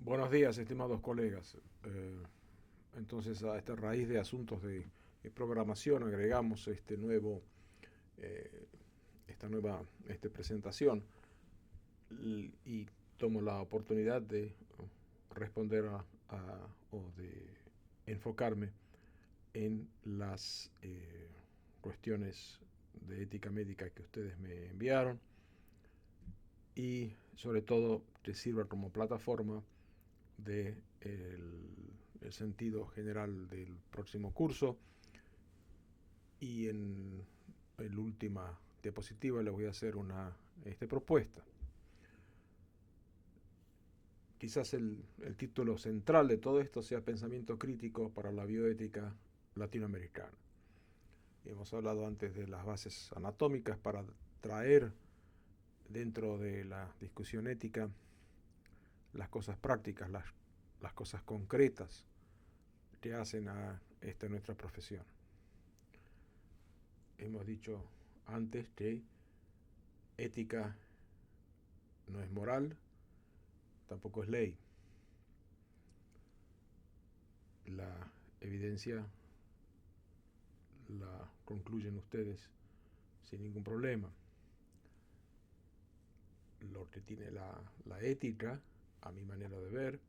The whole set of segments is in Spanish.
Buenos días, estimados colegas. Entonces, a esta raíz de asuntos de programación agregamos eh, esta nueva presentación y tomo la oportunidad de responder o de enfocarme en las cuestiones de ética médica que ustedes me enviaron y sobre todo que sirva como plataforma de el sentido general del próximo curso. Y en la última diapositiva les voy a hacer una propuesta. Quizás el título central de todo esto sea Pensamiento crítico para la bioética latinoamericana. Hemos hablado antes de las bases anatómicas para traer dentro de la discusión ética las cosas prácticas, las cosas concretas que hacen a esta nuestra profesión. Hemos dicho antes que ética no es moral, tampoco es ley. La evidencia la concluyen ustedes sin ningún problema. Lo que tiene la ética, a mi manera de ver,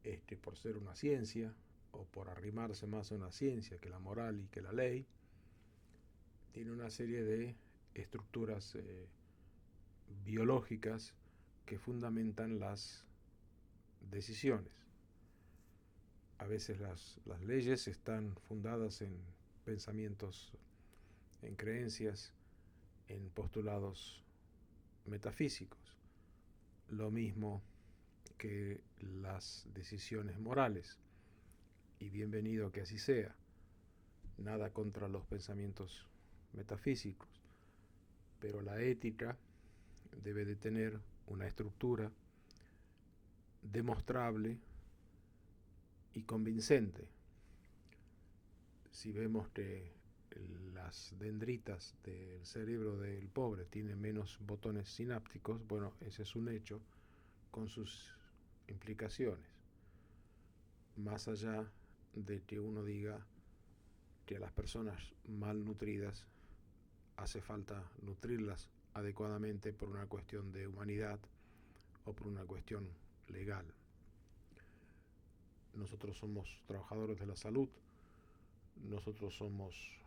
es que por ser una ciencia, o por arrimarse más a una ciencia que la moral y que la ley, tiene una serie de estructuras biológicas que fundamentan las decisiones. A veces las leyes están fundadas en pensamientos, en creencias, en postulados metafísicos. Lo mismo que las decisiones morales. Y bienvenido que así sea. Nada contra los pensamientos metafísicos. Pero la ética debe de tener una estructura demostrable y convincente. Si vemos que las dendritas del cerebro del pobre tienen menos botones sinápticos, bueno, ese es un hecho con sus implicaciones. Más allá de que uno diga que a las personas malnutridas hace falta nutrirlas adecuadamente por una cuestión de humanidad o por una cuestión legal. Nosotros somos trabajadores de la salud, nosotros somos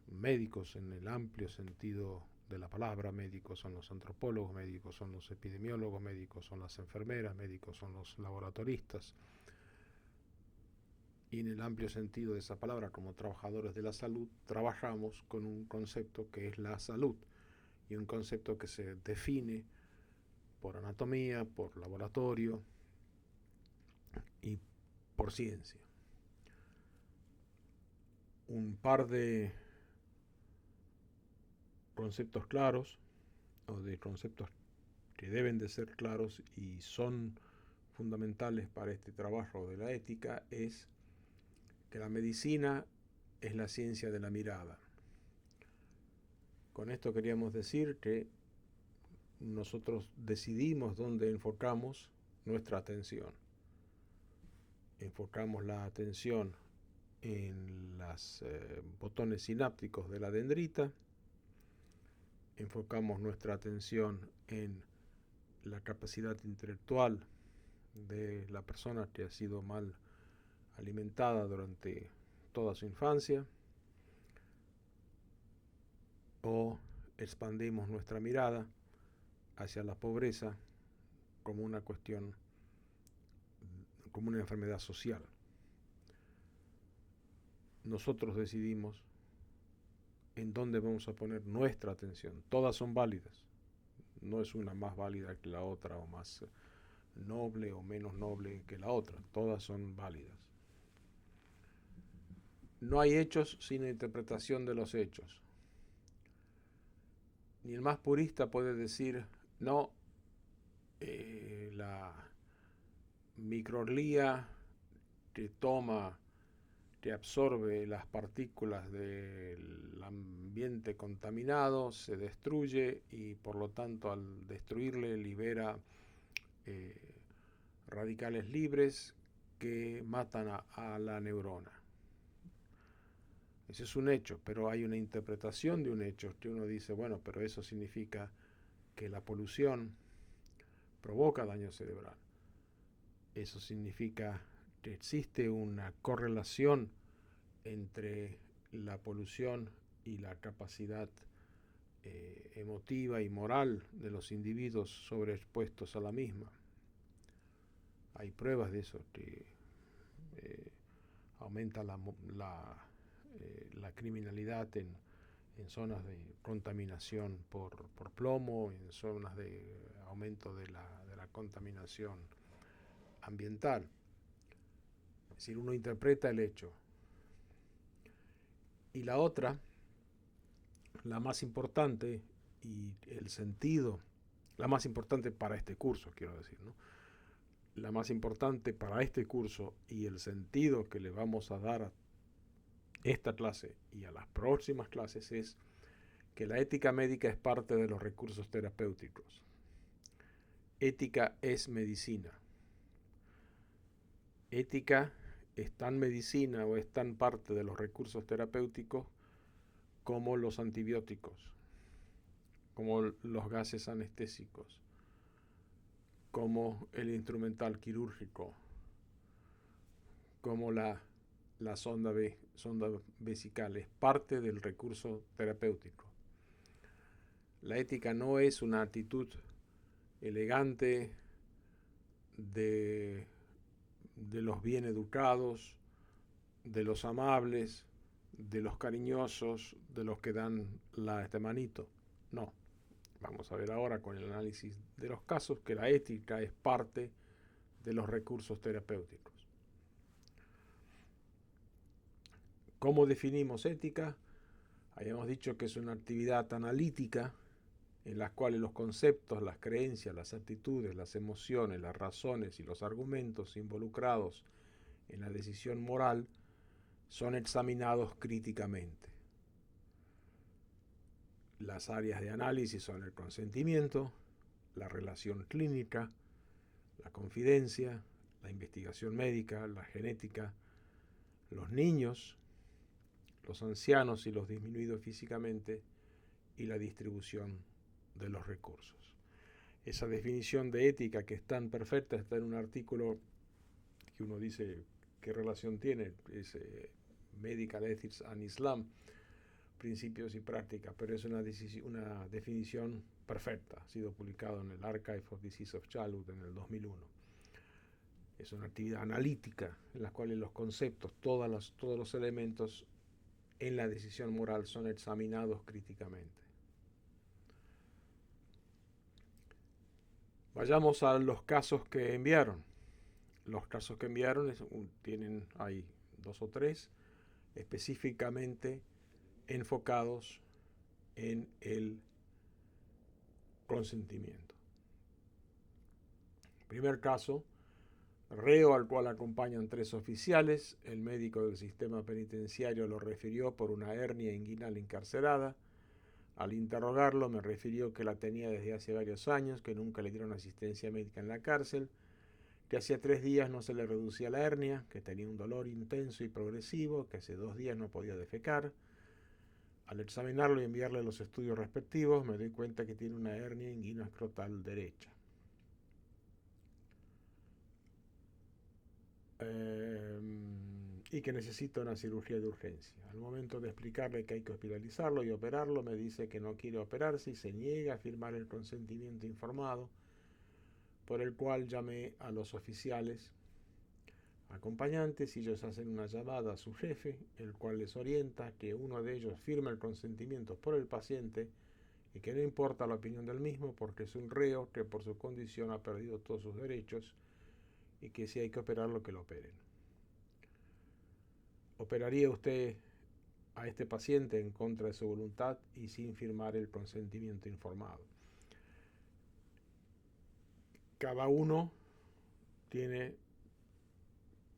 médicos en el amplio sentido de la palabra. Médicos son los antropólogos, médicos son los epidemiólogos, médicos son las enfermeras, médicos son los laboratoristas. Y en el amplio sentido de esa palabra, como trabajadores de la salud, trabajamos con un concepto que es la salud, y un concepto que se define por anatomía, por laboratorio y por ciencia. Un par de conceptos claros, o de conceptos que deben de ser claros y son fundamentales para este trabajo de la ética, es que la medicina es la ciencia de la mirada. Con esto queríamos decir que nosotros decidimos dónde enfocamos nuestra atención. Enfocamos la atención en los botones sinápticos de la dendrita, enfocamos nuestra atención en la capacidad intelectual de la persona que ha sido mal alimentada durante toda su infancia, o expandimos nuestra mirada hacia la pobreza como una cuestión, como una enfermedad social. Nosotros decidimos en dónde vamos a poner nuestra atención. Todas son válidas. No es una más válida que la otra, o más noble o menos noble que la otra. Todas son válidas. No hay hechos sin interpretación de los hechos. Ni el más purista puede decir, no, la microglía que toma, que absorbe las partículas del ambiente contaminado, se destruye y por lo tanto al destruirle libera radicales libres que matan a la neurona. Ese es un hecho, pero hay una interpretación de un hecho que uno dice, bueno, pero eso significa que la polución provoca daño cerebral. Eso significa que existe una correlación entre la polución y la capacidad emotiva y moral de los individuos sobreexpuestos a la misma. Hay pruebas de eso, que aumenta la criminalidad en zonas de contaminación por plomo, en zonas de aumento de la contaminación ambiental. Es decir, uno interpreta el hecho. Y la otra, la más importante, y el sentido, la más importante para este curso, quiero decir, ¿no? La más importante para este curso y el sentido que le vamos a dar a esta clase y a las próximas clases es que la ética médica es parte de los recursos terapéuticos. Ética es medicina. Ética es tan medicina o es tan parte de los recursos terapéuticos como los antibióticos, como los gases anestésicos, como el instrumental quirúrgico, como la sonda vesical, es parte del recurso terapéutico. La ética no es una actitud elegante de los bien educados, de los amables, de los cariñosos, de los que dan este manito. No. Vamos a ver ahora con el análisis de los casos que la ética es parte de los recursos terapéuticos. ¿Cómo definimos ética? Habíamos dicho que es una actividad analítica en la cual los conceptos, las creencias, las actitudes, las emociones, las razones y los argumentos involucrados en la decisión moral son examinados críticamente. Las áreas de análisis son el consentimiento, la relación clínica, la confidencia, la investigación médica, la genética, los niños, los ancianos y los disminuidos físicamente y la distribución de los recursos. Esa definición de ética que es tan perfecta está en un artículo que uno dice qué relación tiene, es Medical Ethics and Islam, principios y prácticas, pero es una definición perfecta. Ha sido publicado en el Archive of Disease of Childhood en el 2001. Es una actividad analítica en la cual los conceptos, todos los elementos en la decisión moral son examinados críticamente. Vayamos a los casos que enviaron. Los casos que enviaron hay 2 o 3 específicamente enfocados en el consentimiento. Primer caso, reo al cual acompañan 3 oficiales. El médico del sistema penitenciario lo refirió por una hernia inguinal encarcerada. Al interrogarlo me refirió que la tenía desde hace varios años, que nunca le dieron asistencia médica en la cárcel, que hacía 3 días no se le reducía la hernia, que tenía un dolor intenso y progresivo, que hace 2 días no podía defecar. Al examinarlo y enviarle los estudios respectivos, me doy cuenta que tiene una hernia inguinoescrotal derecha. Y que necesita una cirugía de urgencia. Al momento de explicarle que hay que hospitalizarlo y operarlo, me dice que no quiere operarse y se niega a firmar el consentimiento informado, por el cual llamé a los oficiales acompañantes y ellos hacen una llamada a su jefe, el cual les orienta que uno de ellos firme el consentimiento por el paciente y que no importa la opinión del mismo porque es un reo que por su condición ha perdido todos sus derechos y que si hay que operarlo, que lo operen. ¿Operaría usted a este paciente en contra de su voluntad y sin firmar el consentimiento informado? Cada uno tiene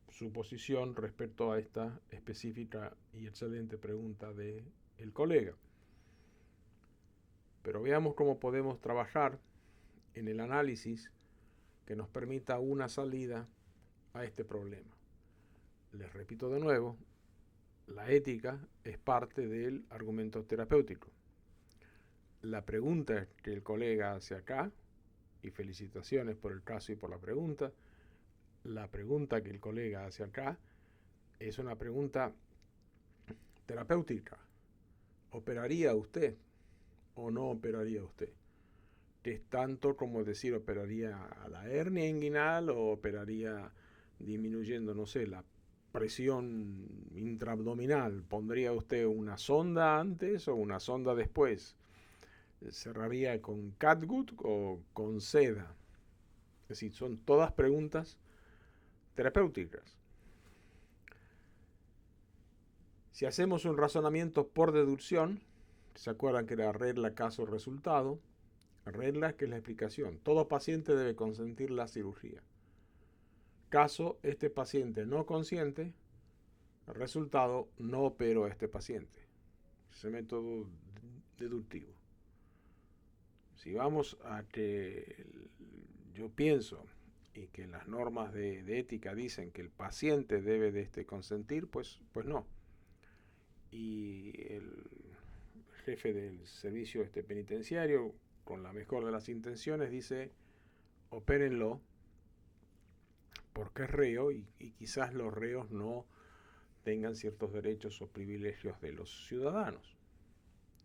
su posición respecto a esta específica y excelente pregunta del colega. Pero veamos cómo podemos trabajar en el análisis que nos permita una salida a este problema. Les repito de nuevo, la ética es parte del argumento terapéutico. La pregunta que el colega hace acá, y felicitaciones por el caso y por la pregunta que el colega hace acá es una pregunta terapéutica. ¿Operaría usted o no operaría usted? Que es tanto como decir, ¿operaría a la hernia inguinal o operaría disminuyendo, no sé, la presión intraabdominal? ¿Pondría usted una sonda antes o una sonda después? ¿Cerraría con catgut o con seda? Es decir, son todas preguntas terapéuticas. Si hacemos un razonamiento por deducción, ¿se acuerdan que era regla, caso, resultado? Regla, que es la explicación. Todo paciente debe consentir la cirugía. Caso, este paciente no consiente. Resultado, no opero a este paciente. Ese método deductivo. Si vamos a que yo pienso y que las normas de ética dicen que el paciente debe de consentir, pues no. Y el jefe del servicio penitenciario, con la mejor de las intenciones, dice, opérenlo porque es reo y quizás los reos no tengan ciertos derechos o privilegios de los ciudadanos.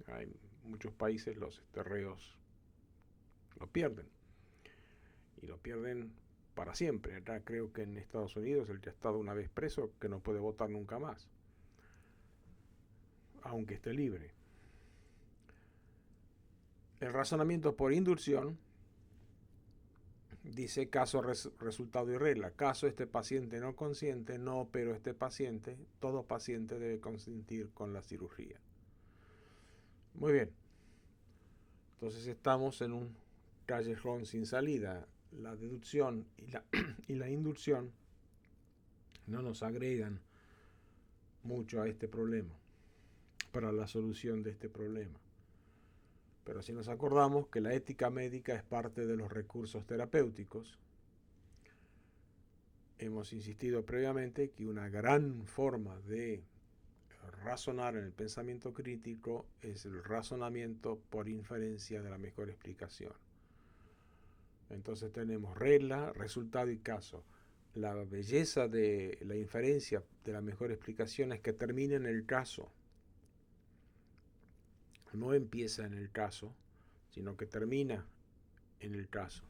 En muchos países los reos lo pierden y lo pierden para siempre. Acá creo que en Estados Unidos el que ha estado una vez preso que no puede votar nunca más, aunque esté libre. El razonamiento por inducción dice caso, resultado y regla. Caso, este paciente no consiente, no opero este paciente. Todo paciente debe consentir con la cirugía. Muy bien. Entonces estamos en un callejón sin salida. La deducción y la inducción no nos agregan mucho a este problema, para la solución de este problema. Pero si nos acordamos que la ética médica es parte de los recursos terapéuticos, hemos insistido previamente que una gran forma de razonar en el pensamiento crítico es el razonamiento por inferencia de la mejor explicación. Entonces tenemos regla, resultado y caso. La belleza de la inferencia de la mejor explicación es que termina en el caso. No empieza en el caso, sino que termina en el caso.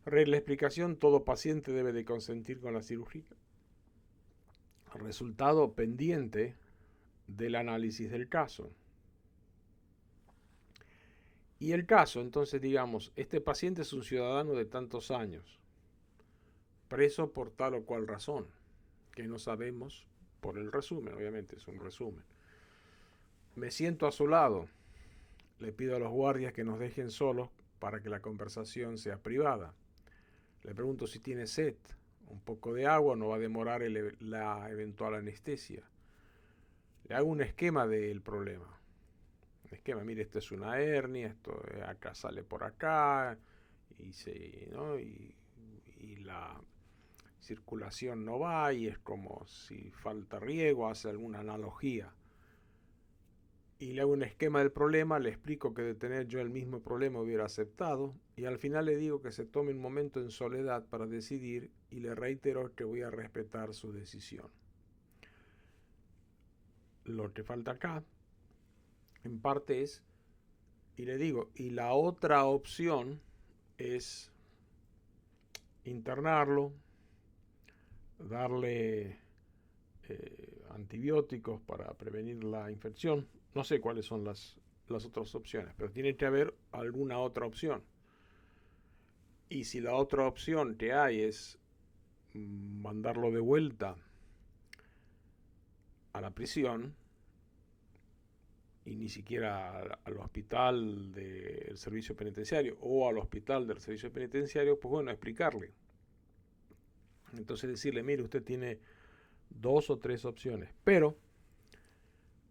Regla, explicación, todo paciente debe de consentir con la cirugía. Resultado pendiente del análisis del caso. Y el caso, entonces digamos, este paciente es un ciudadano de tantos años, preso por tal o cual razón, que no sabemos por el resumen, obviamente es un resumen. Me siento a su lado, le pido a los guardias que nos dejen solos para que la conversación sea privada. Le pregunto si tiene sed, un poco de agua, no va a demorar la eventual anestesia. Le hago un esquema del problema. Un esquema, mire, esto es una hernia, esto acá sale por acá, y la circulación no va, y es como si falta riego, hace alguna analogía. Y le hago un esquema del problema, le explico que de tener yo el mismo problema hubiera aceptado, y al final le digo que se tome un momento en soledad para decidir, y le reitero que voy a respetar su decisión. Lo que falta acá, en parte es, y le digo, y la otra opción es internarlo, darle antibióticos para prevenir la infección. No sé cuáles son las otras opciones, pero tiene que haber alguna otra opción. Y si la otra opción que hay es mandarlo de vuelta a la prisión, y ni siquiera al hospital del servicio penitenciario o al hospital del servicio penitenciario, pues bueno, explicarle. Entonces decirle, mire, usted tiene 2 o 3 opciones, pero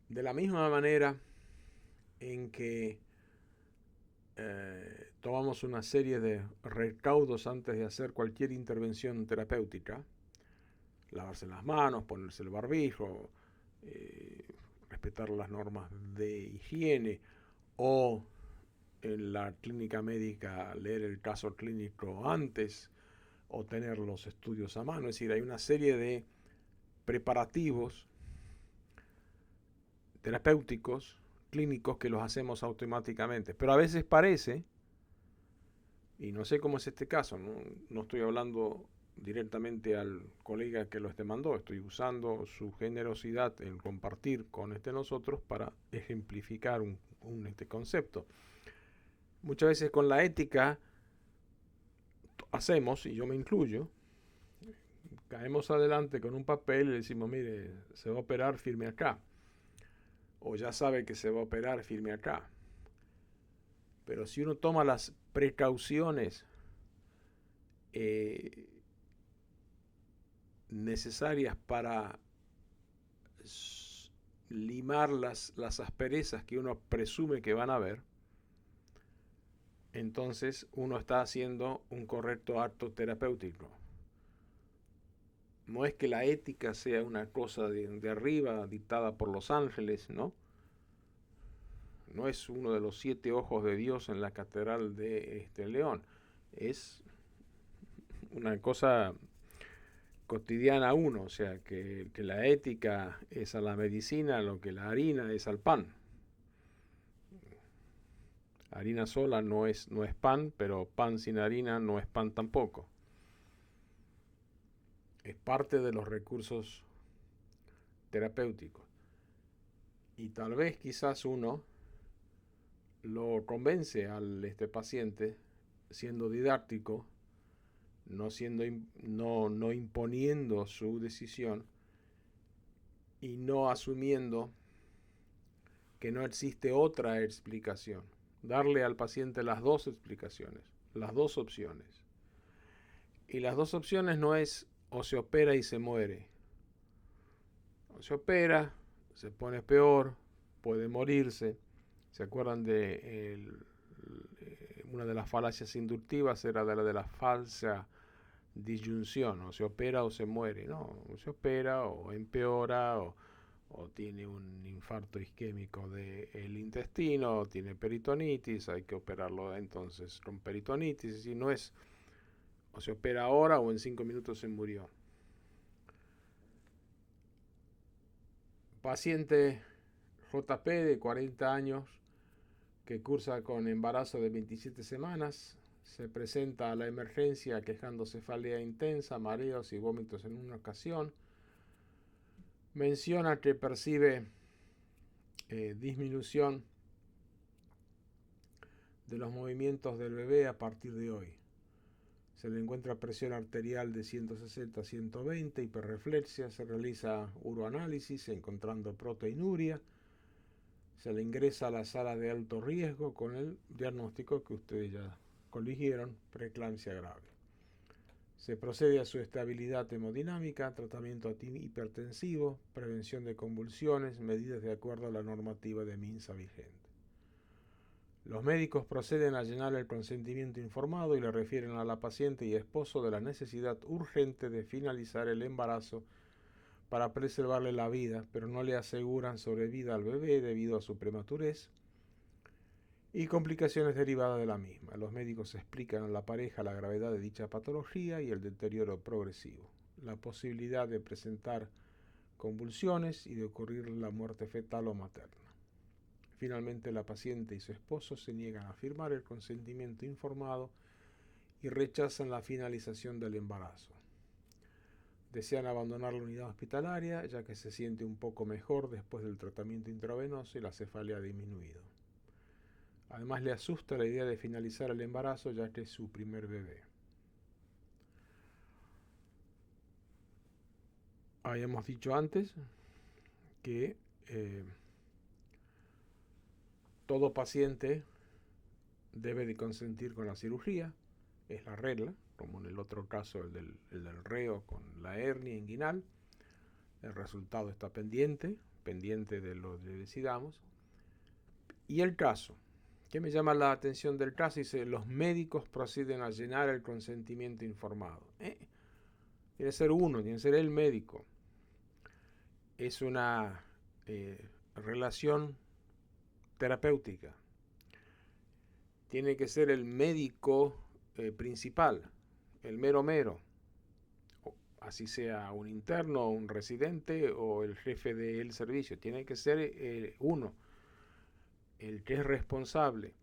de la misma manera en que tomamos una serie de recaudos antes de hacer cualquier intervención terapéutica, lavarse las manos, ponerse el barbijo, respetar las normas de higiene, o en la clínica médica leer el caso clínico antes, o tener los estudios a mano. Es decir, hay una serie de preparativos terapéuticos, clínicos, que los hacemos automáticamente. Pero a veces parece, y no sé cómo es este caso, no estoy hablando directamente al colega que los demandó, estoy usando su generosidad en compartir con nosotros para ejemplificar este concepto. Muchas veces con la ética hacemos, y yo me incluyo, caemos adelante con un papel y le decimos, mire, se va a operar, firme acá. O ya sabe que se va a operar, firme acá. Pero si uno toma las precauciones necesarias para limar las asperezas que uno presume que van a haber, entonces uno está haciendo un correcto acto terapéutico. No es que la ética sea una cosa de arriba, dictada por los ángeles, ¿no? No es uno de los 7 ojos de Dios en la catedral de León. Es una cosa cotidiana uno, o sea, que la ética es a la medicina lo que la harina es al pan. Harina sola no es pan, pero pan sin harina no es pan tampoco. Es parte de los recursos terapéuticos. Y tal vez quizás uno lo convence al paciente siendo didáctico, no imponiendo su decisión y no asumiendo que no existe otra explicación. Darle al paciente las dos explicaciones, las dos opciones. Y las dos opciones no es o se opera y se muere. O se opera, se pone peor, puede morirse. ¿Se acuerdan de una de las falacias inductivas? Era de la falsa disyunción, o se opera o se muere. No, o se opera o empeora o tiene un infarto isquémico del intestino, o tiene peritonitis, hay que operarlo entonces con peritonitis. Y no es o se opera ahora o en 5 minutos se murió. Paciente JP de 40 años que cursa con embarazo de 27 semanas, se presenta a la emergencia quejando cefalea intensa, mareos y vómitos en una ocasión. Menciona que percibe disminución de los movimientos del bebé a partir de hoy. Se le encuentra presión arterial de 160 a 120, hiperreflexia, se realiza uroanálisis encontrando proteinuria, se le ingresa a la sala de alto riesgo con el diagnóstico que ustedes ya coligieron, preeclampsia grave. Se procede a su estabilidad hemodinámica, tratamiento antihipertensivo, prevención de convulsiones, medidas de acuerdo a la normativa de MINSA vigente. Los médicos proceden a llenar el consentimiento informado y le refieren a la paciente y esposo de la necesidad urgente de finalizar el embarazo para preservarle la vida, pero no le aseguran sobrevida al bebé debido a su prematurez y complicaciones derivadas de la misma. Los médicos explican a la pareja la gravedad de dicha patología y el deterioro progresivo, la posibilidad de presentar convulsiones y de ocurrir la muerte fetal o materna. Finalmente, la paciente y su esposo se niegan a firmar el consentimiento informado y rechazan la finalización del embarazo. Desean abandonar la unidad hospitalaria ya que se siente un poco mejor después del tratamiento intravenoso y la cefalea ha disminuido. Además, le asusta la idea de finalizar el embarazo ya que es su primer bebé. Habíamos dicho antes que todo paciente debe de consentir con la cirugía, es la regla, como en el otro caso el del reo con la hernia inguinal. El resultado está pendiente de lo que decidamos. Y el caso ¿Qué me llama la atención del caso? Dice, los médicos proceden a llenar el consentimiento informado. Tiene que ser uno, tiene que ser el médico. Es una relación terapéutica. Tiene que ser el médico principal, el mero mero. Así sea un interno, un residente o el jefe del servicio. Tiene que ser uno, el que es responsable.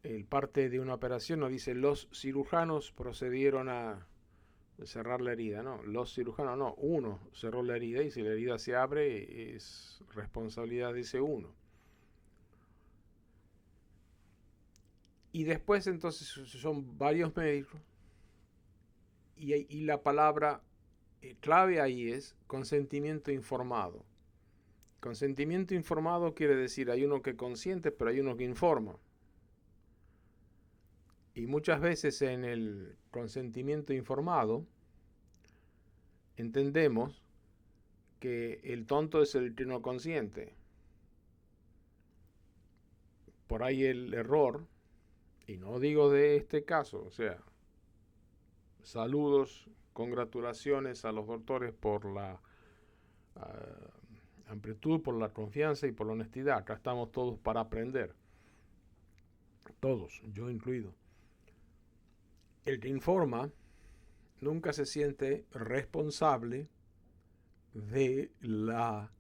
El parte de una operación nos dice los cirujanos procedieron a cerrar la herida, no, los cirujanos no, uno cerró la herida y si la herida se abre es responsabilidad de ese uno. Y después entonces son varios médicos y la palabra clave ahí es consentimiento informado. Consentimiento informado quiere decir hay uno que consiente pero hay uno que informa. Y muchas veces en el consentimiento informado entendemos que el tonto es el que no consiente. Por ahí el error, y no digo de este caso, o sea, saludos, congratulaciones a los doctores por la amplitud, por la confianza y por la honestidad. Acá estamos todos para aprender. Todos, yo incluido. El que informa nunca se siente responsable de la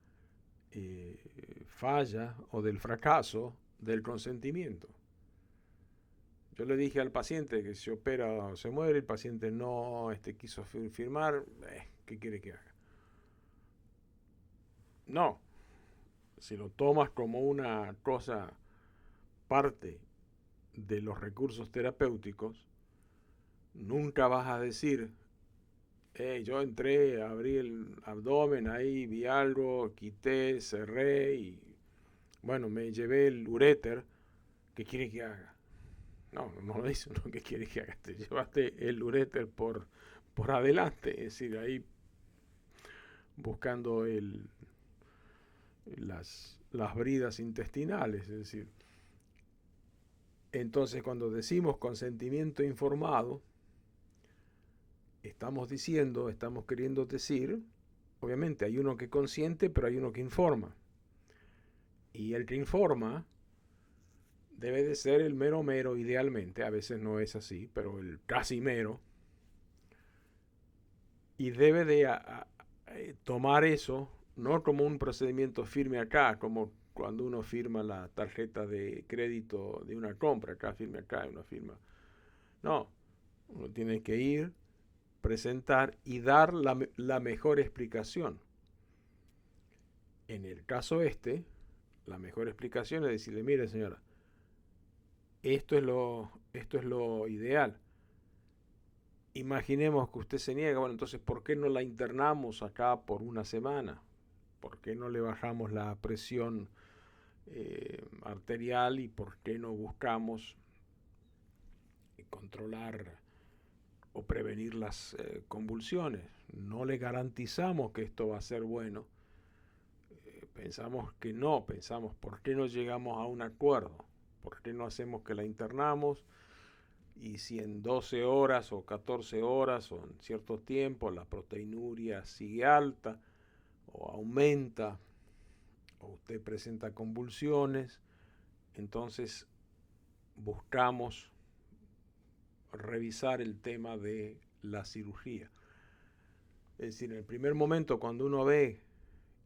falla o del fracaso del consentimiento. Yo le dije al paciente que si se opera o se muere, el paciente no quiso firmar, ¿qué quiere que haga? No, si lo tomas como una cosa parte de los recursos terapéuticos, nunca vas a decir, yo entré, abrí el abdomen, ahí vi algo, quité, cerré y bueno, me llevé el uréter, ¿qué quiere que haga? No, no lo dice uno que quiere que haga, te llevaste el uréter por adelante, es decir, ahí buscando las bridas intestinales, es decir, entonces cuando decimos consentimiento informado, estamos queriendo decir, obviamente hay uno que consiente, pero hay uno que informa. Y el que informa debe de ser el mero mero idealmente, a veces no es así, pero el casi mero. Y debe de tomar eso, no como un procedimiento firme acá, como cuando uno firma la tarjeta de crédito de una compra, acá firme acá, una firma. No, uno tiene que ir, presentar y dar la mejor explicación. En el caso la mejor explicación es decirle, mire señora, esto es lo ideal. Imaginemos que usted se niega, bueno, entonces, ¿por qué no la internamos acá por una semana? ¿Por qué no le bajamos la presión arterial y por qué no buscamos controlar o prevenir las convulsiones? No le garantizamos que esto va a ser bueno. Pensamos que no, pensamos, ¿por qué no llegamos a un acuerdo? ¿Por qué no hacemos que la internamos? Y si en 12 horas o 14 horas o en cierto tiempo la proteinuria sigue alta o aumenta o usted presenta convulsiones, entonces buscamos revisar el tema de la cirugía. Es decir, en el primer momento cuando uno ve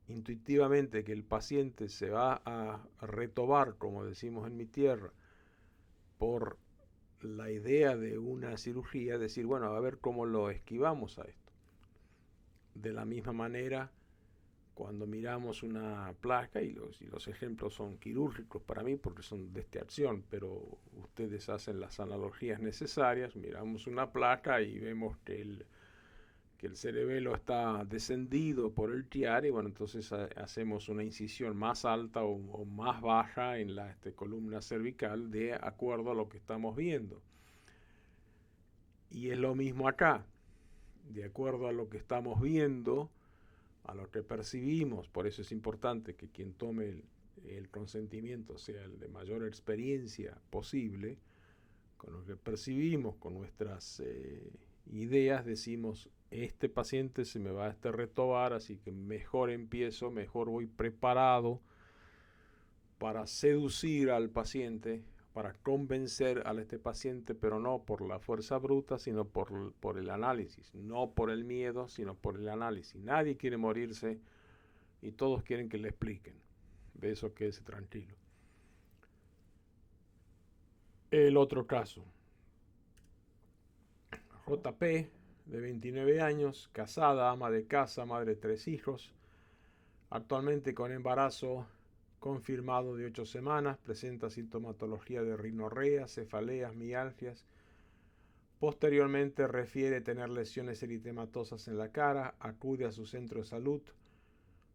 intuitivamente que el paciente se va a retobar, como decimos en mi tierra, por la idea de una cirugía, decir, bueno, a ver cómo lo esquivamos a esto. De la misma manera, cuando miramos una placa, y los ejemplos son quirúrgicos para mí porque son de esta acción, pero ustedes hacen las analogías necesarias, miramos una placa y vemos que el cerebelo está descendido por el tiar y bueno, entonces hacemos una incisión más alta o más baja en la columna cervical de acuerdo a lo que estamos viendo. Y es lo mismo acá, de acuerdo a lo que estamos viendo, a lo que percibimos. Por eso es importante que quien tome el consentimiento sea el de mayor experiencia posible, con lo que percibimos, con nuestras ideas, decimos, este paciente se me va a retobar, así que mejor empiezo, mejor voy preparado para seducir al paciente, para convencer a este paciente, pero no por la fuerza bruta, sino por el análisis, no por el miedo, sino por el análisis. Nadie quiere morirse y todos quieren que le expliquen. De eso quédese tranquilo. El otro caso, JP, de 29 años, casada, ama de casa, madre de 3 hijos, actualmente con embarazo confirmado de 8 semanas, presenta sintomatología de rinorrea, cefaleas, mialgias. Posteriormente refiere tener lesiones eritematosas en la cara, acude a su centro de salud,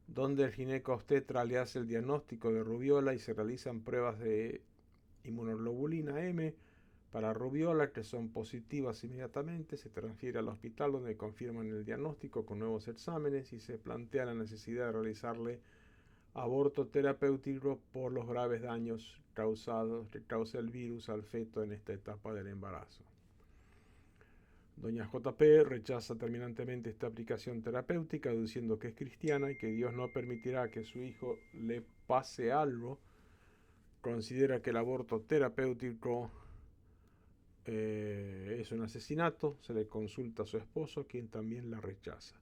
donde el ginecobstetra le hace el diagnóstico de rubiola y se realizan pruebas de inmunoglobulina M para rubiola que son positivas inmediatamente. Se transfiere al hospital donde confirman el diagnóstico con nuevos exámenes y se plantea la necesidad de realizarle aborto terapéutico por los graves daños causados que causa el virus al feto en esta etapa del embarazo. Doña JP rechaza terminantemente esta aplicación terapéutica, diciendo que es cristiana y que Dios no permitirá que su hijo le pase algo. Considera que el aborto terapéutico es un asesinato. Se le consulta a su esposo, quien también la rechaza.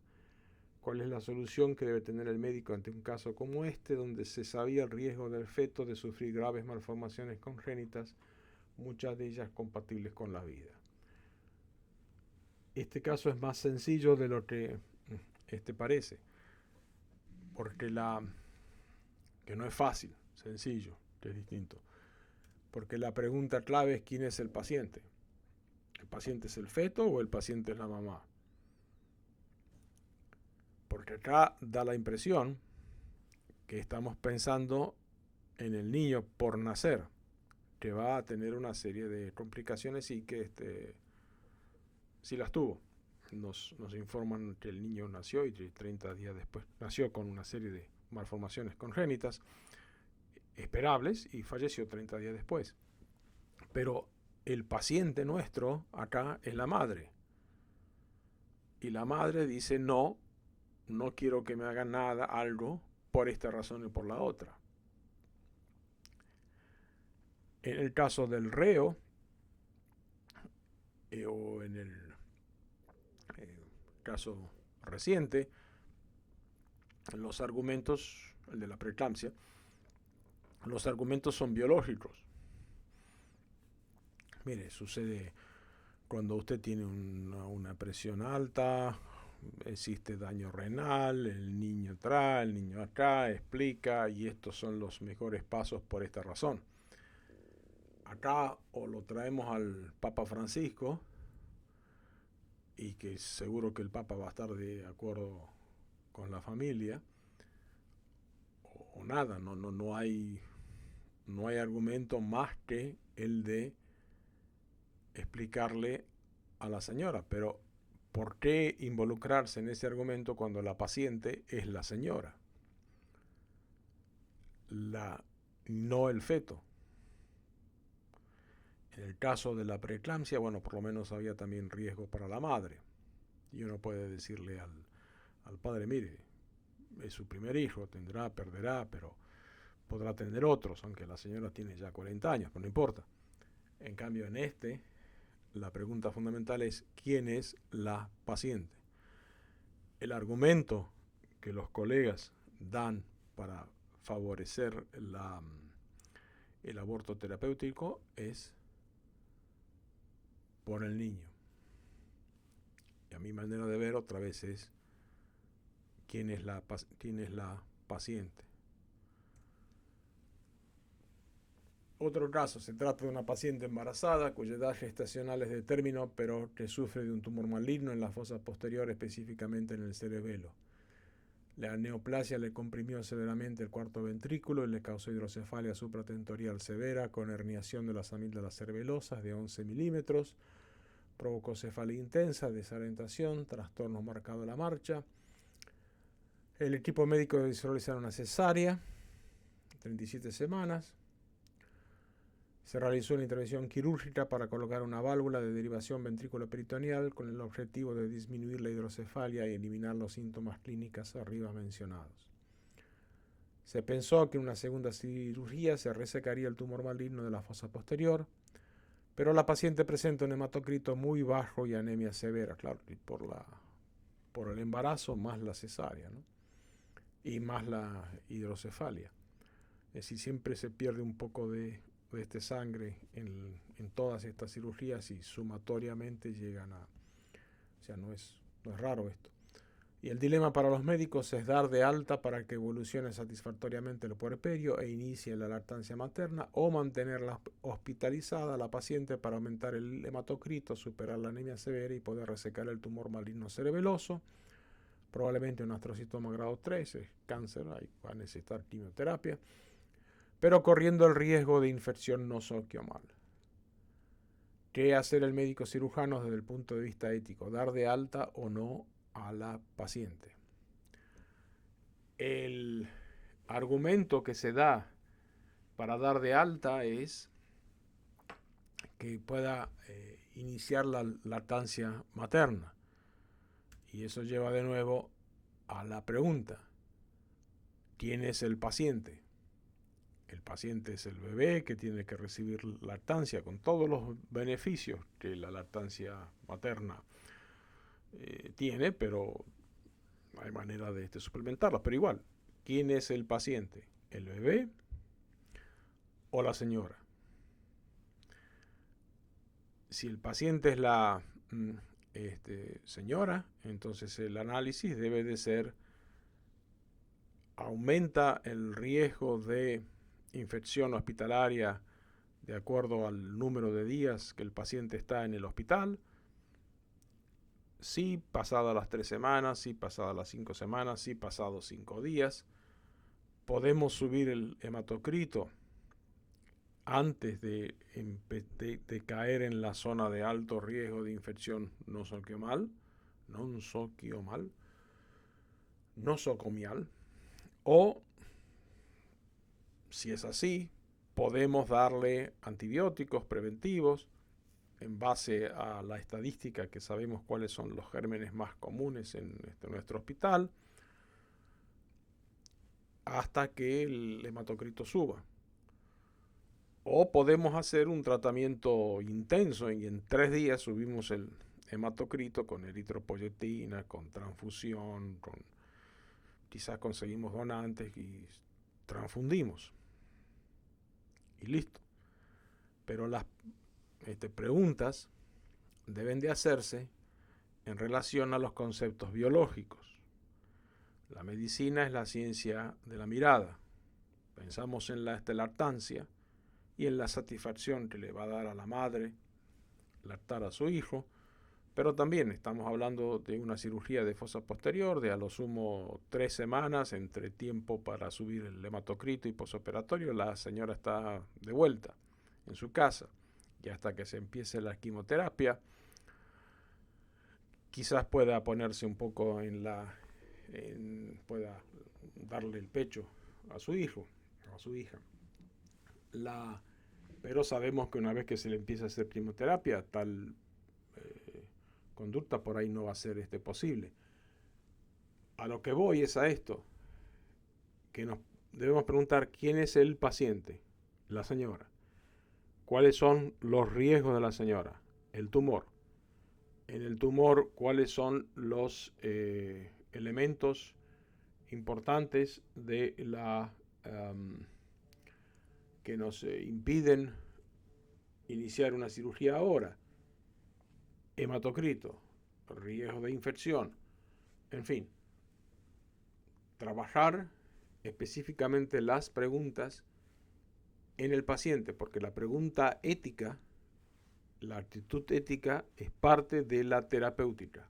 ¿Cuál es la solución que debe tener el médico ante un caso como este, donde se sabía el riesgo del feto de sufrir graves malformaciones congénitas, muchas de ellas compatibles con la vida? Este caso es más sencillo de lo que parece, porque que no es fácil, sencillo, que es distinto, porque la pregunta clave es quién es el paciente. ¿El paciente es el feto o el paciente es la mamá? Porque acá da la impresión que estamos pensando en el niño por nacer, que va a tener una serie de complicaciones y que sí las tuvo. Nos informan que el niño nació y 30 días después nació con una serie de malformaciones congénitas esperables y falleció 30 días después. Pero el paciente nuestro acá es la madre. Y la madre dice, no quiero que me hagan nada, algo, por esta razón y por la otra. En el caso del reo, o en el caso reciente, los argumentos, el de la preeclampsia, los argumentos son biológicos. Mire, sucede cuando usted tiene una presión alta, existe daño renal, el niño trae, el niño acá, explica, y estos son los mejores pasos por esta razón. Acá o lo traemos al Papa Francisco, y que seguro que el Papa va a estar de acuerdo con la familia, o nada, no hay argumento más que el de explicarle a la señora. Pero ¿por qué involucrarse en ese argumento cuando la paciente es la señora? No el feto. En el caso de la preeclampsia, bueno, por lo menos había también riesgo para la madre. Y uno puede decirle al padre, mire, es su primer hijo, perderá, pero podrá tener otros, aunque la señora tiene ya 40 años, pero no importa. En cambio, en la pregunta fundamental es, ¿quién es la paciente? El argumento que los colegas dan para favorecer el aborto terapéutico es por el niño. Y a mi manera de ver, otra vez, es quién es la paciente. Otro caso, se trata de una paciente embarazada cuya edad gestacional es de término, pero que sufre de un tumor maligno en la fosa posterior, específicamente en el cerebelo. La neoplasia le comprimió severamente el cuarto ventrículo y le causó hidrocefalia supratentorial severa con herniación de las amígdalas cerebelosas de 11 milímetros. Provocó cefalea intensa, desorientación, trastornos marcados de la marcha. El equipo médico decidió realizar una cesárea. 37 semanas. Se realizó una intervención quirúrgica para colocar una válvula de derivación ventrículo-peritoneal con el objetivo de disminuir la hidrocefalia y eliminar los síntomas clínicos arriba mencionados. Se pensó que en una segunda cirugía se resecaría el tumor maligno de la fosa posterior, pero la paciente presenta un hematocrito muy bajo y anemia severa, claro, por el embarazo más la cesárea, ¿no? Y más la hidrocefalia. Es decir, siempre se pierde un poco de sangre en todas estas cirugías y sumatoriamente llegan a... O sea, no es raro esto. Y el dilema para los médicos es dar de alta para que evolucione satisfactoriamente el puerperio e inicie la lactancia materna, o mantenerla hospitalizada a la paciente para aumentar el hematocrito, superar la anemia severa y poder resecar el tumor maligno cerebeloso, probablemente un astrocitoma grado 3, es cáncer, ahí va a necesitar quimioterapia, pero corriendo el riesgo de infección nosoquiomal. ¿Qué hacer el médico cirujano desde el punto de vista ético? ¿Dar de alta o no a la paciente? El argumento que se da para dar de alta es que pueda iniciar la lactancia materna. Y eso lleva de nuevo a la pregunta: ¿quién es el paciente? El paciente es el bebé que tiene que recibir lactancia con todos los beneficios que la lactancia materna tiene, pero hay manera de suplementarlos. Pero igual, ¿quién es el paciente? ¿El bebé o la señora? Si el paciente es la señora, entonces el análisis debe de ser: ¿aumenta el riesgo de infección hospitalaria de acuerdo al número de días que el paciente está en el hospital? Sí, pasadas las 3 semanas, sí, pasadas las 5 semanas, sí, pasados 5 días. ¿Podemos subir el hematocrito antes de caer en la zona de alto riesgo de infección nosocomial? O, si es así, podemos darle antibióticos preventivos en base a la estadística, que sabemos cuáles son los gérmenes más comunes en nuestro hospital, hasta que el hematocrito suba. O podemos hacer un tratamiento intenso y en 3 días subimos el hematocrito con eritropoyetina, con transfusión, quizás conseguimos donantes y transfundimos. Y listo. Pero las preguntas deben de hacerse en relación a los conceptos biológicos. La medicina es la ciencia de la mirada. Pensamos en la lactancia y en la satisfacción que le va a dar a la madre lactar a su hijo, pero también estamos hablando de una cirugía de fosa posterior de a lo sumo 3 semanas entre tiempo para subir el hematocrito y posoperatorio. La señora está de vuelta en su casa y hasta que se empiece la quimioterapia quizás pueda ponerse un poco pueda darle el pecho a su hijo o a su hija. Pero sabemos que una vez que se le empieza a hacer quimioterapia, tal conducta por ahí no va a ser posible. A lo que voy es a esto, que nos debemos preguntar: ¿quién es el paciente? La señora. ¿Cuáles son los riesgos de la señora? El tumor. En el tumor, ¿cuáles son los elementos importantes de que nos impiden iniciar una cirugía ahora? Hematocrito, riesgo de infección, en fin. Trabajar específicamente las preguntas en el paciente, porque la pregunta ética, la actitud ética, es parte de la terapéutica.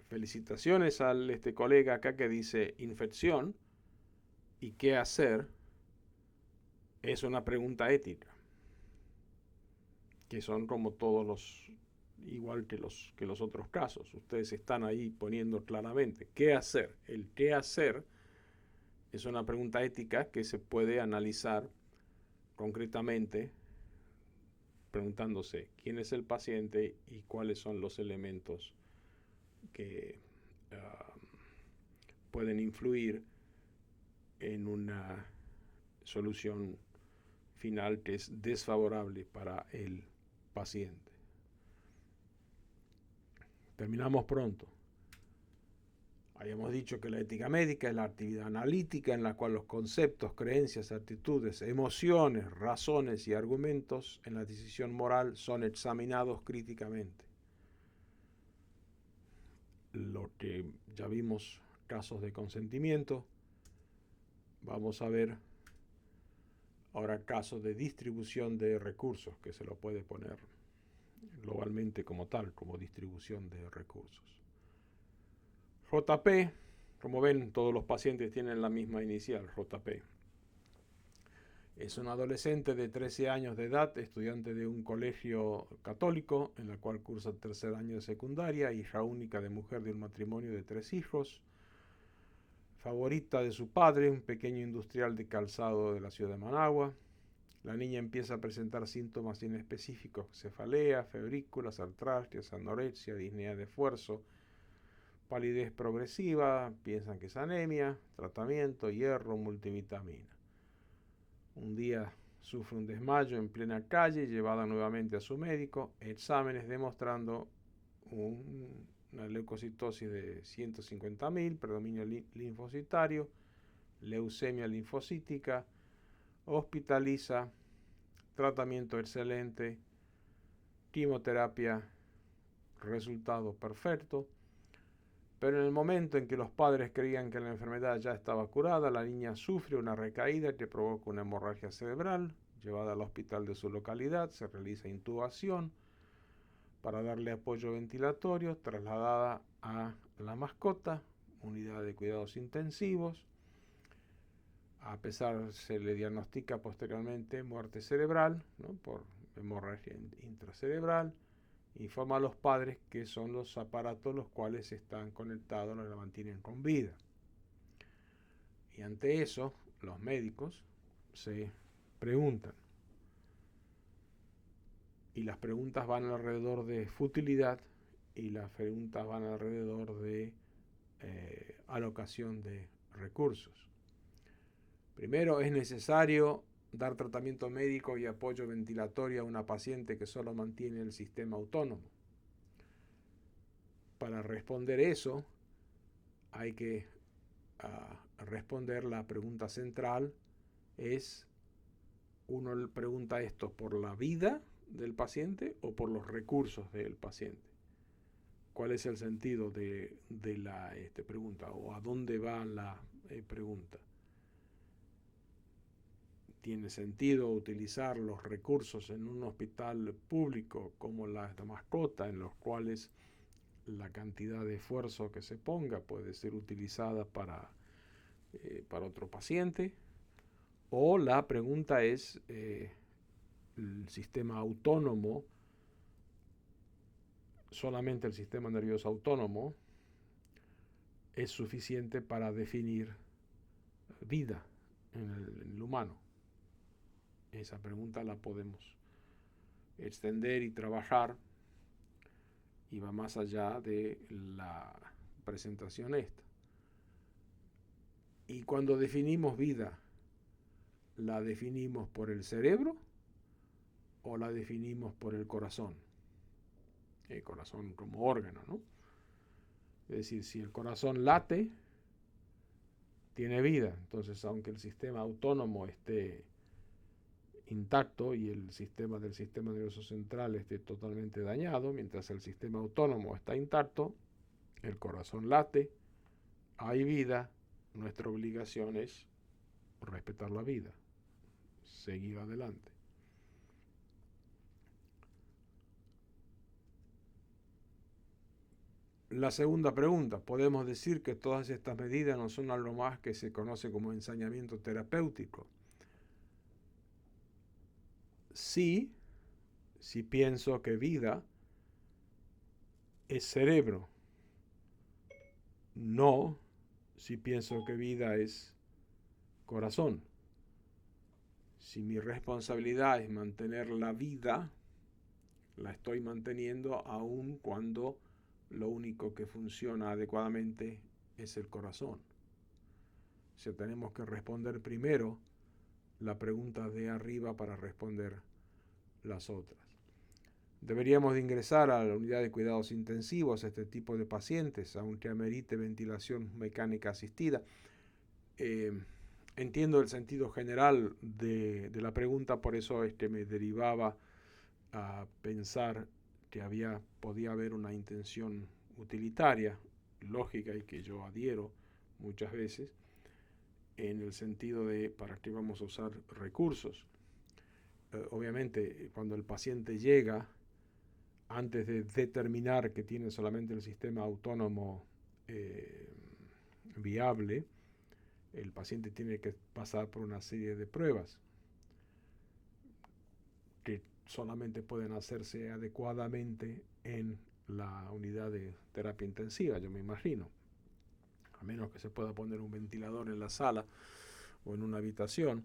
Felicitaciones al colega acá que dice infección y qué hacer. Es una pregunta ética, que son como todos igual que los otros casos. Ustedes están ahí poniendo claramente qué hacer. El qué hacer Es una pregunta ética que se puede analizar concretamente preguntándose quién es el paciente y cuáles son los elementos que pueden influir en una solución final que es desfavorable para el paciente. Terminamos pronto. Habíamos dicho que la ética médica es la actividad analítica en la cual los conceptos, creencias, actitudes, emociones, razones y argumentos en la decisión moral son examinados críticamente. Lo que ya vimos, casos de consentimiento, vamos a ver ahora casos de distribución de recursos, que se lo puede poner globalmente como tal, como distribución de recursos. JP, como ven, todos los pacientes tienen la misma inicial, JP. Es un adolescente de 13 años de edad, estudiante de un colegio católico, en la cual cursa el tercer año de secundaria, hija única de mujer de un matrimonio de 3 hijos, favorita de su padre, un pequeño industrial de calzado de la ciudad de Managua. La niña empieza a presentar síntomas inespecíficos: cefalea, febrículas, artralgias, anorexia, disnea de esfuerzo, palidez progresiva, piensan que es anemia, tratamiento, hierro, multivitamina. Un día sufre un desmayo en plena calle, llevada nuevamente a su médico, exámenes demostrando una leucocitosis de 150.000, predominio linfocitario, leucemia linfocítica, hospitaliza, tratamiento excelente, quimioterapia, resultado perfecto. Pero en el momento en que los padres creían que la enfermedad ya estaba curada, la niña sufre una recaída que provoca una hemorragia cerebral. Llevada al hospital de su localidad, se realiza intubación para darle apoyo ventilatorio, trasladada a la mascota, unidad de cuidados intensivos. A pesar, se le diagnostica posteriormente muerte cerebral, ¿no?, por hemorragia intracerebral. Informa a los padres que son los aparatos los cuales están conectados, los la mantienen con vida. Y ante eso, los médicos se preguntan. Y las preguntas van alrededor de futilidad y las preguntas van alrededor de alocación de recursos. Primero, es necesario dar tratamiento médico y apoyo ventilatorio a una paciente que solo mantiene el sistema autónomo. Para responder eso, hay que responder la pregunta central. Uno pregunta esto por la vida del paciente o por los recursos del paciente. ¿Cuál es el sentido de la pregunta, o a dónde va la pregunta? ¿Tiene sentido utilizar los recursos en un hospital público como la mascota, en los cuales la cantidad de esfuerzo que se ponga puede ser utilizada para otro paciente? O la pregunta es, el sistema autónomo, solamente el sistema nervioso autónomo es suficiente para definir vida en el humano. Esa pregunta la podemos extender y trabajar, y va más allá de la presentación esta. Y cuando definimos vida, ¿la definimos por el cerebro o la definimos por el corazón? El corazón como órgano, ¿no? Es decir, si el corazón late, tiene vida. Entonces, aunque el sistema autónomo esté intacto y el sistema nervioso central esté totalmente dañado, mientras el sistema autónomo está intacto, el corazón late, hay vida, nuestra obligación es respetar la vida, seguir adelante. La segunda pregunta: ¿podemos decir que todas estas medidas no son algo más que se conoce como ensañamiento terapéutico? Sí, si pienso que vida es cerebro. No, si pienso que vida es corazón. Si mi responsabilidad es mantener la vida, la estoy manteniendo aun cuando lo único que funciona adecuadamente es el corazón. O sea, tenemos que responder primero la pregunta de arriba para responder las otras. Deberíamos de ingresar a la unidad de cuidados intensivos a este tipo de pacientes, aunque amerite ventilación mecánica asistida. Entiendo el sentido general de la pregunta, por eso me derivaba a pensar que podía haber una intención utilitaria, lógica, y que yo adhiero muchas veces, en el sentido de para qué vamos a usar recursos. Obviamente, cuando el paciente llega, antes de determinar que tiene solamente el sistema autónomo viable, el paciente tiene que pasar por una serie de pruebas que solamente pueden hacerse adecuadamente en la unidad de terapia intensiva, yo me imagino. A menos que se pueda poner un ventilador en la sala o en una habitación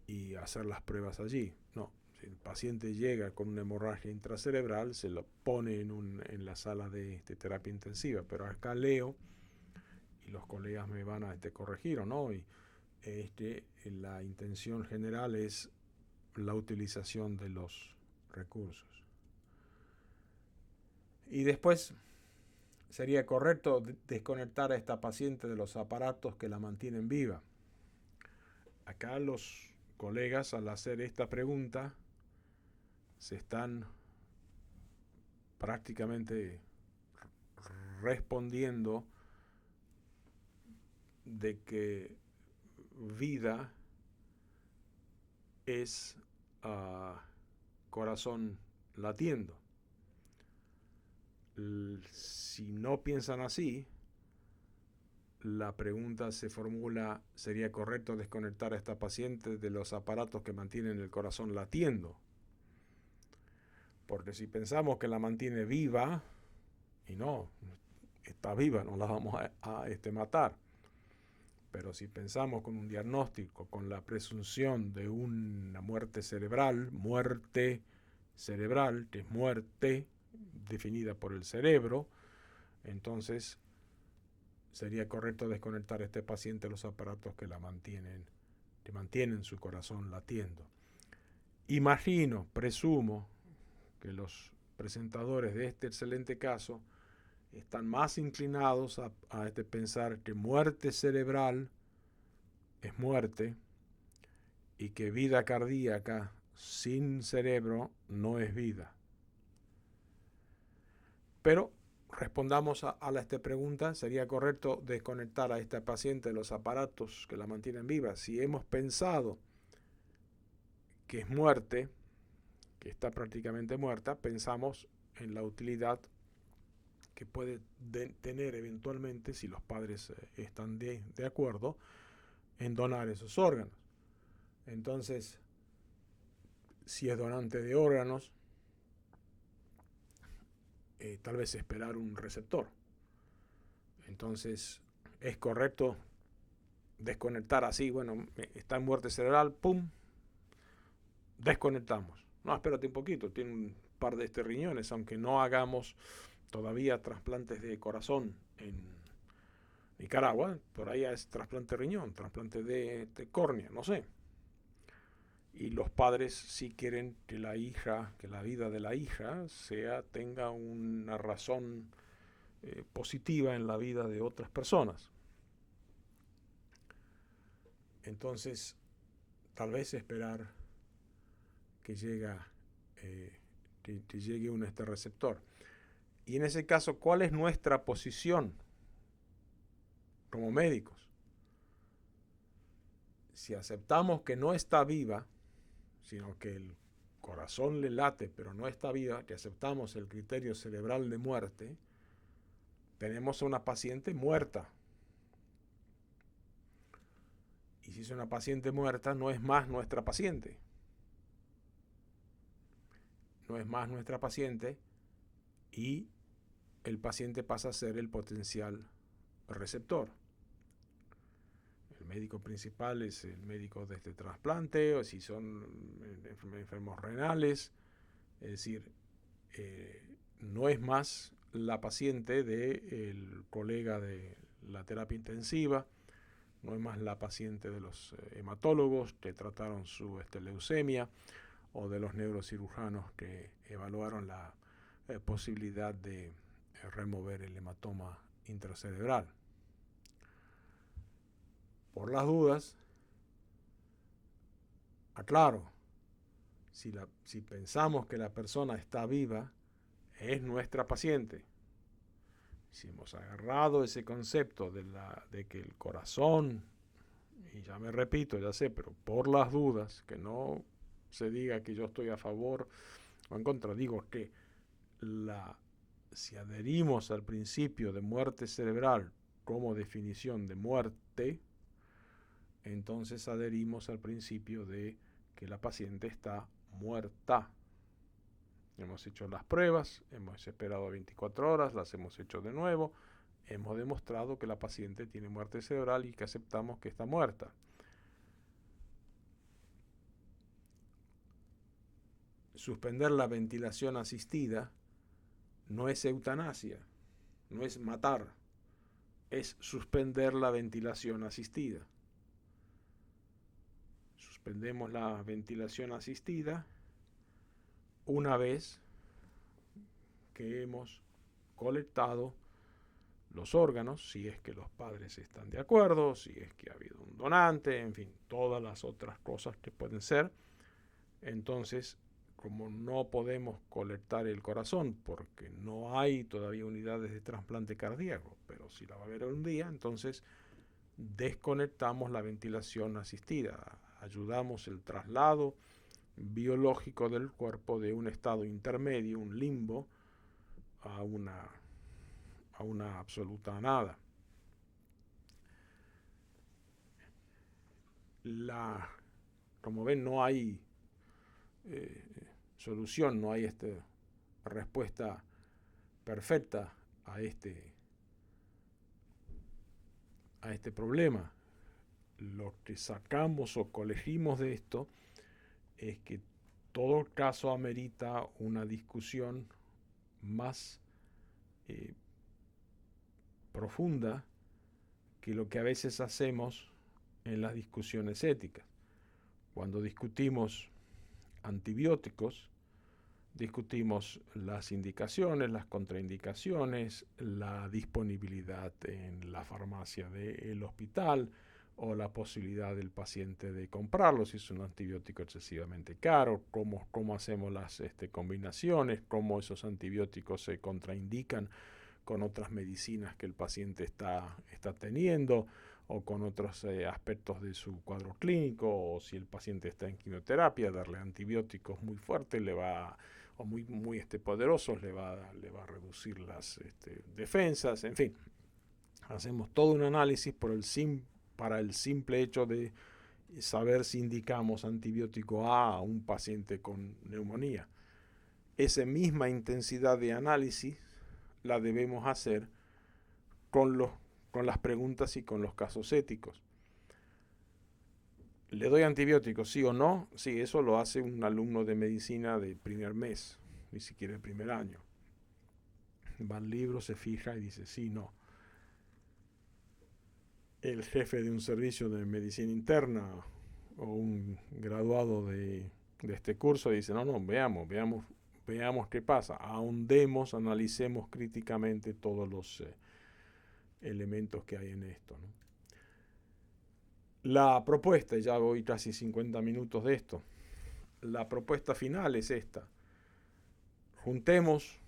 y hacer las pruebas allí. No, si el paciente llega con una hemorragia intracerebral, se lo pone en la sala de terapia intensiva. Pero acá leo, y los colegas me van a corregir o no, y la intención general es la utilización de los recursos. Y después sería correcto desconectar a esta paciente de los aparatos que la mantienen viva. Acá los colegas, al hacer esta pregunta, se están prácticamente respondiendo de que vida es corazón latiendo. Si no piensan así, la pregunta se formula: ¿sería correcto desconectar a esta paciente de los aparatos que mantienen el corazón latiendo? Porque si pensamos que la mantiene viva, y no, está viva, no la vamos a matar. Pero si pensamos con un diagnóstico, con la presunción de una muerte cerebral, que es muerte definida por el cerebro, entonces sería correcto desconectar a este paciente los aparatos que mantienen su corazón latiendo. Imagino, presumo, que los presentadores de este excelente caso están más inclinados a pensar que muerte cerebral es muerte y que vida cardíaca sin cerebro no es vida. Pero respondamos a esta pregunta: ¿sería correcto desconectar a esta paciente de los aparatos que la mantienen viva? Si hemos pensado que es muerte, que está prácticamente muerta, pensamos en la utilidad que puede tener eventualmente, si los padres están de acuerdo, en donar esos órganos. Entonces, si es donante de órganos, tal vez esperar un receptor. Entonces, es correcto desconectar así, bueno, está en muerte cerebral, ¡pum!, desconectamos. No, espérate un poquito, tiene un par de riñones, aunque no hagamos todavía trasplantes de corazón en Nicaragua, por ahí es trasplante de riñón, trasplante de córnea, no sé. Y los padres sí quieren que la vida de la hija tenga una razón positiva en la vida de otras personas. Entonces, tal vez esperar que llegue un receptor. Y en ese caso, ¿cuál es nuestra posición como médicos? Si aceptamos que no está viva, sino que el corazón le late, pero no está viva, que aceptamos el criterio cerebral de muerte, tenemos a una paciente muerta. Y si es una paciente muerta, no es más nuestra paciente. No es más nuestra paciente y el paciente pasa a ser el potencial receptor. El médico principal es el médico de este trasplante, o si son enfermos renales. Es decir, no es más la paciente del colega de la terapia intensiva, no es más la paciente de los hematólogos que trataron su leucemia, o de los neurocirujanos que evaluaron la posibilidad de remover el hematoma intracerebral. Por las dudas, aclaro, si pensamos que la persona está viva, es nuestra paciente. Si hemos agarrado ese concepto de que el corazón, y ya me repito, ya sé, pero por las dudas, que no se diga que yo estoy a favor o en contra, digo que si adherimos al principio de muerte cerebral como definición de muerte, entonces adherimos al principio de que la paciente está muerta. Hemos hecho las pruebas, hemos esperado 24 horas, las hemos hecho de nuevo, hemos demostrado que la paciente tiene muerte cerebral y que aceptamos que está muerta. Suspender la ventilación asistida no es eutanasia, no es matar, es suspender la ventilación asistida. Suspendemos la ventilación asistida una vez que hemos colectado los órganos, si es que los padres están de acuerdo, si es que ha habido un donante, en fin, todas las otras cosas que pueden ser. Entonces, como no podemos colectar el corazón porque no hay todavía unidades de trasplante cardíaco, pero si la va a haber un día, entonces desconectamos la ventilación asistida, ayudamos el traslado biológico del cuerpo de un estado intermedio, un limbo, a una absoluta nada. Como ven, no hay solución, no hay respuesta perfecta a este problema. Lo que sacamos o colegimos de esto es que todo caso amerita una discusión más profunda que lo que a veces hacemos en las discusiones éticas. Cuando discutimos antibióticos, discutimos las indicaciones, las contraindicaciones, la disponibilidad en la farmacia del hospital o la posibilidad del paciente de comprarlo si es un antibiótico excesivamente caro, cómo hacemos las combinaciones, cómo esos antibióticos se contraindican con otras medicinas que el paciente está teniendo, o con otros aspectos de su cuadro clínico, o si el paciente está en quimioterapia, darle antibióticos muy fuertes o muy poderosos le va a reducir las defensas. En fin, hacemos todo un análisis para el simple hecho de saber si indicamos antibiótico A a un paciente con neumonía. Esa misma intensidad de análisis la debemos hacer con las preguntas y con los casos éticos. ¿Le doy antibióticos, sí o no? Sí, eso lo hace un alumno de medicina de primer mes, ni siquiera el primer año. Va al libro, se fija y dice sí, no. El jefe de un servicio de medicina interna o un graduado de este curso dice no, veamos qué pasa, ahondemos, analicemos críticamente todos los elementos que hay en esto, ¿no? La propuesta, ya voy casi 50 minutos de esto, la propuesta final es esta: juntemos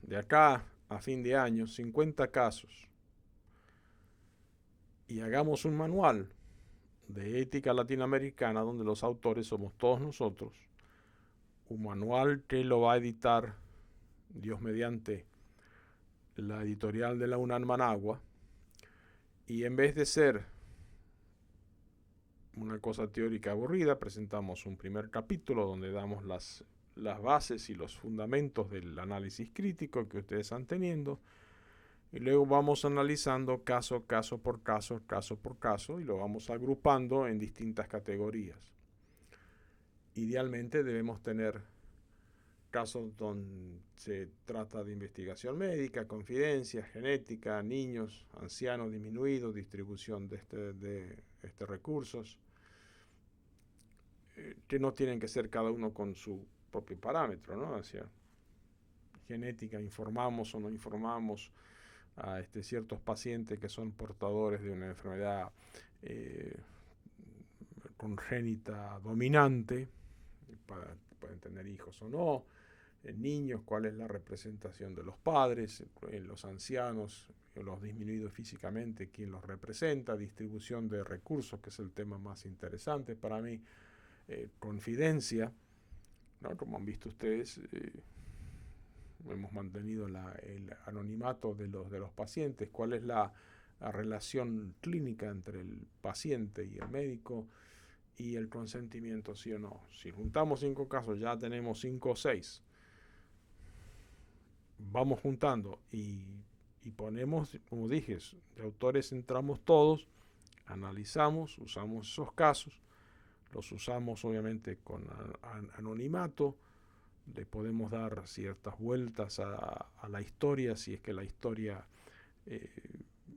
de acá a fin de año 50 casos y hagamos un manual de ética latinoamericana donde los autores somos todos nosotros, un manual que lo va a editar, Dios mediante, la editorial de la UNAM Managua, y en vez de ser una cosa teórica aburrida, presentamos un primer capítulo donde damos las bases y los fundamentos del análisis crítico que ustedes están teniendo, Y luego vamos analizando caso por caso, y lo vamos agrupando en distintas categorías. Idealmente debemos tener casos donde se trata de investigación médica, confidencia, genética, niños, ancianos disminuidos, distribución de recursos, que no tienen que ser cada uno con su propio parámetro, ¿no? Hacia genética, informamos o no informamos a ciertos pacientes que son portadores de una enfermedad congénita dominante, pueden tener hijos o no, en niños, cuál es la representación de los padres, en los ancianos, en los disminuidos físicamente, quién los representa, distribución de recursos, que es el tema más interesante para mí, confidencia, ¿no? Como han visto ustedes, hemos mantenido el anonimato de los pacientes, cuál es la relación clínica entre el paciente y el médico, y el consentimiento, sí o no. Si juntamos 5 casos, ya tenemos 5 o 6. Vamos juntando y ponemos, como dije, de autores entramos todos, analizamos, usamos esos casos, los usamos obviamente con anonimato, le podemos dar ciertas vueltas a la historia, si es que la historia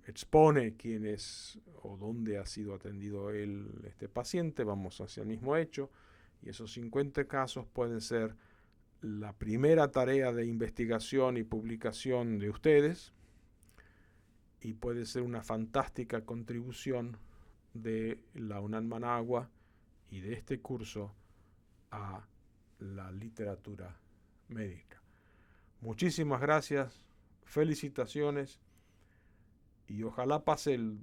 expone quién es o dónde ha sido atendido este paciente, vamos hacia el mismo hecho, y esos 50 casos pueden ser la primera tarea de investigación y publicación de ustedes, y puede ser una fantástica contribución de la UNAM Managua y de este curso a la literatura médica. Muchísimas gracias, felicitaciones, y ojalá pase el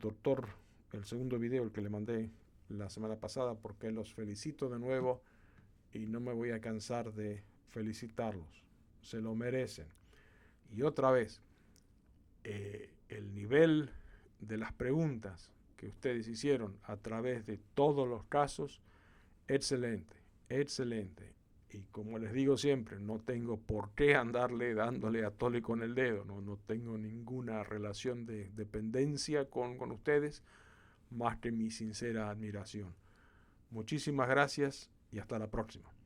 segundo video, el que le mandé la semana pasada, porque los felicito de nuevo y no me voy a cansar de felicitarlos, se lo merecen. Y otra vez, el nivel de las preguntas que ustedes hicieron a través de todos los casos, excelente, excelente. Y como les digo siempre, no tengo por qué dándole a tole con el dedo, no tengo ninguna relación de dependencia con ustedes, más que mi sincera admiración. Muchísimas gracias y hasta la próxima.